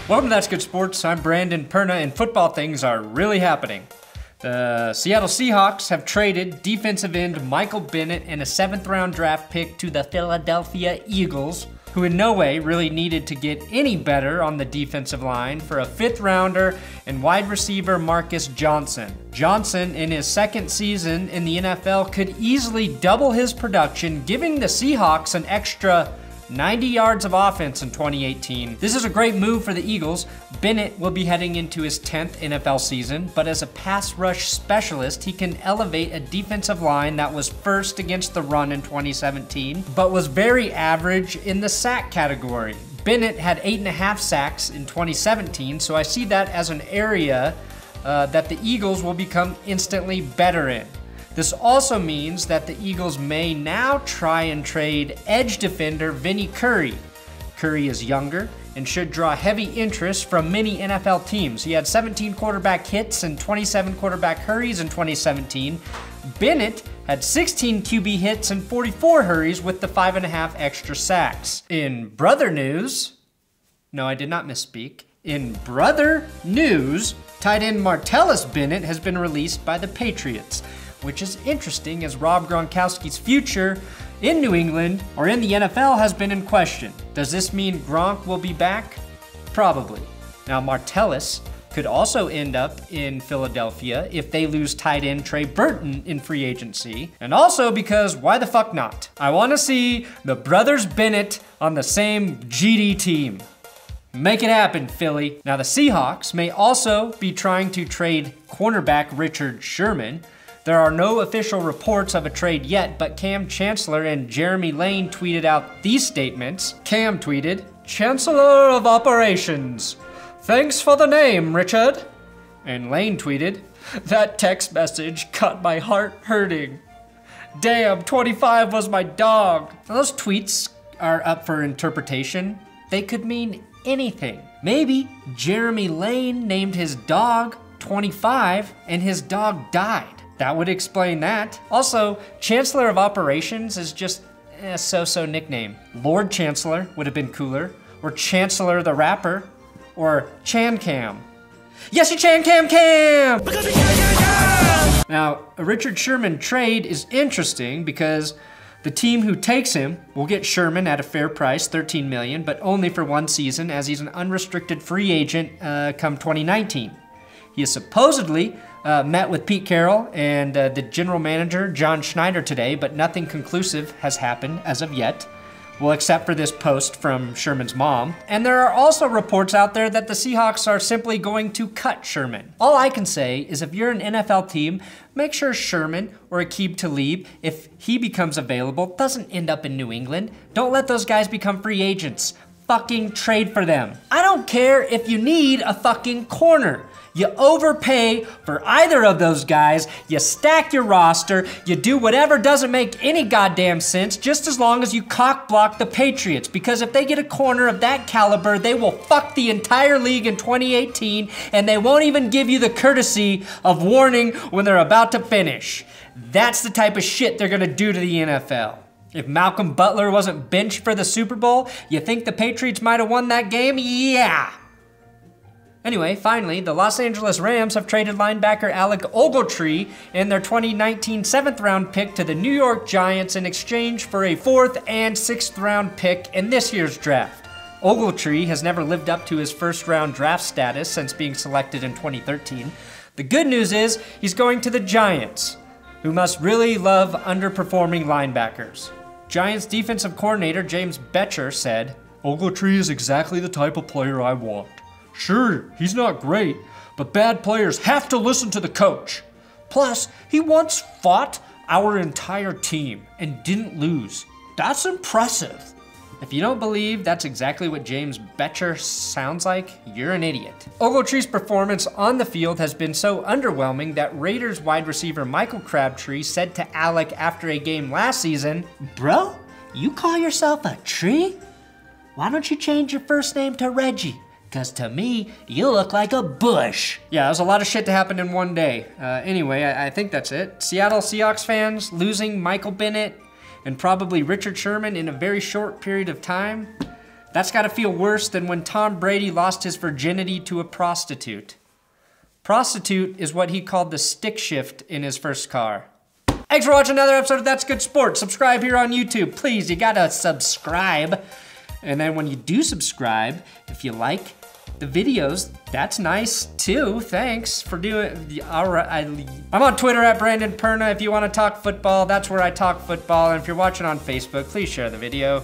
Welcome to That's Good Sports. I'm Brandon Perna, and football things are really happening. The Seattle Seahawks have traded defensive end Michael Bennett and a 7th-round draft pick to the Philadelphia Eagles, who in no way really needed to get any better on the defensive line, for a 5th-rounder and wide receiver Marcus Johnson. Johnson, in his 2nd season in the NFL, could easily double his production, giving the Seahawks an extra 90 yards of offense in 2018. This is a great move for the Eagles. Bennett will be heading into his 10th NFL season, but as a pass rush specialist, he can elevate a defensive line that was first against the run in 2017, but was very average in the sack category. Bennett had 8.5 sacks in 2017, so I see that as an area that the Eagles will become instantly better in. This also means that the Eagles may now try and trade edge defender Vinny Curry. Curry is younger and should draw heavy interest from many NFL teams. He had 17 quarterback hits and 27 quarterback hurries in 2017. Bennett had 16 QB hits and 44 hurries with the 5.5 extra sacks. In brother news, no, I did not misspeak. In brother news, tight end Martellus Bennett has been released by the Patriots, which is interesting as Rob Gronkowski's future in New England or in the NFL has been in question. Does this mean Gronk will be back? Probably. Now, Martellus could also end up in Philadelphia if they lose tight end Trey Burton in free agency. And also because why the fuck not? I want to see the brothers Bennett on the same GD team. Make it happen, Philly. Now, the Seahawks may also be trying to trade cornerback Richard Sherman. There are no official reports of a trade yet, but Cam Chancellor and Jeremy Lane tweeted out these statements. Cam tweeted, "Chancellor of Operations, thanks for the name, Richard." And Lane tweeted, "That text message cut my heart hurting. Damn, 25 was my dog." Now, those tweets are up for interpretation. They could mean anything. Maybe Jeremy Lane named his dog 25 and his dog died. That would explain that. Also, Chancellor of Operations is just a so-so nickname. Lord Chancellor would have been cooler, or Chancellor the Rapper, or Chan Cam. Yes, you Chan Cam Cam! Now, a Richard Sherman trade is interesting because the team who takes him will get Sherman at a fair price, $13 million, but only for 1 season as he's an unrestricted free agent come 2019. He is supposedly met with Pete Carroll and the general manager, John Schneider, today, but nothing conclusive has happened as of yet. Well, except for this post from Sherman's mom. And there are also reports out there that the Seahawks are simply going to cut Sherman. All I can say is if you're an NFL team, make sure Sherman or Aqib Talib, if he becomes available, doesn't end up in New England. Don't let those guys become free agents. Fucking trade for them. I don't care if you need a fucking corner. You overpay for either of those guys, you stack your roster, you do whatever doesn't make any goddamn sense, just as long as you cock block the Patriots, because if they get a corner of that caliber, they will fuck the entire league in 2018, and they won't even give you the courtesy of warning when they're about to finish. That's the type of shit they're gonna do to the NFL. If Malcolm Butler wasn't benched for the Super Bowl, you think the Patriots might have won that game? Yeah. Anyway, finally, the Los Angeles Rams have traded linebacker Alec Ogletree and their 2019 7th-round pick to the New York Giants in exchange for a 4th and 6th-round pick in this year's draft. Ogletree has never lived up to his first-round draft status since being selected in 2013. The good news is he's going to the Giants, who must really love underperforming linebackers. Giants defensive coordinator James Bettcher said, "Ogletree is exactly the type of player I want. Sure, he's not great, but bad players have to listen to the coach. Plus, he once fought our entire team and didn't lose. That's impressive." If you don't believe that's exactly what James Bettcher sounds like, you're an idiot. Ogletree's performance on the field has been so underwhelming that Raiders wide receiver Michael Crabtree said to Alec after a game last season, "Bro, you call yourself a tree? Why don't you change your first name to Reggie? Because to me, you look like a bush." Yeah, there's a lot of shit to happen in one day. Anyway, I think that's it. Seattle Seahawks fans losing Michael Bennett and probably Richard Sherman in a very short period of time. That's gotta feel worse than when Tom Brady lost his virginity to a prostitute. Prostitute is what he called the stick shift in his first car. Thanks for watching another episode of That's Good Sports. Subscribe here on YouTube. Please, you gotta subscribe. And then when you do subscribe, if you like the videos, that's nice too. Thanks for doing. All right, I'm on Twitter at Brandon Perna. If you want to talk football, that's where I talk football. And if you're watching on Facebook, please share the video.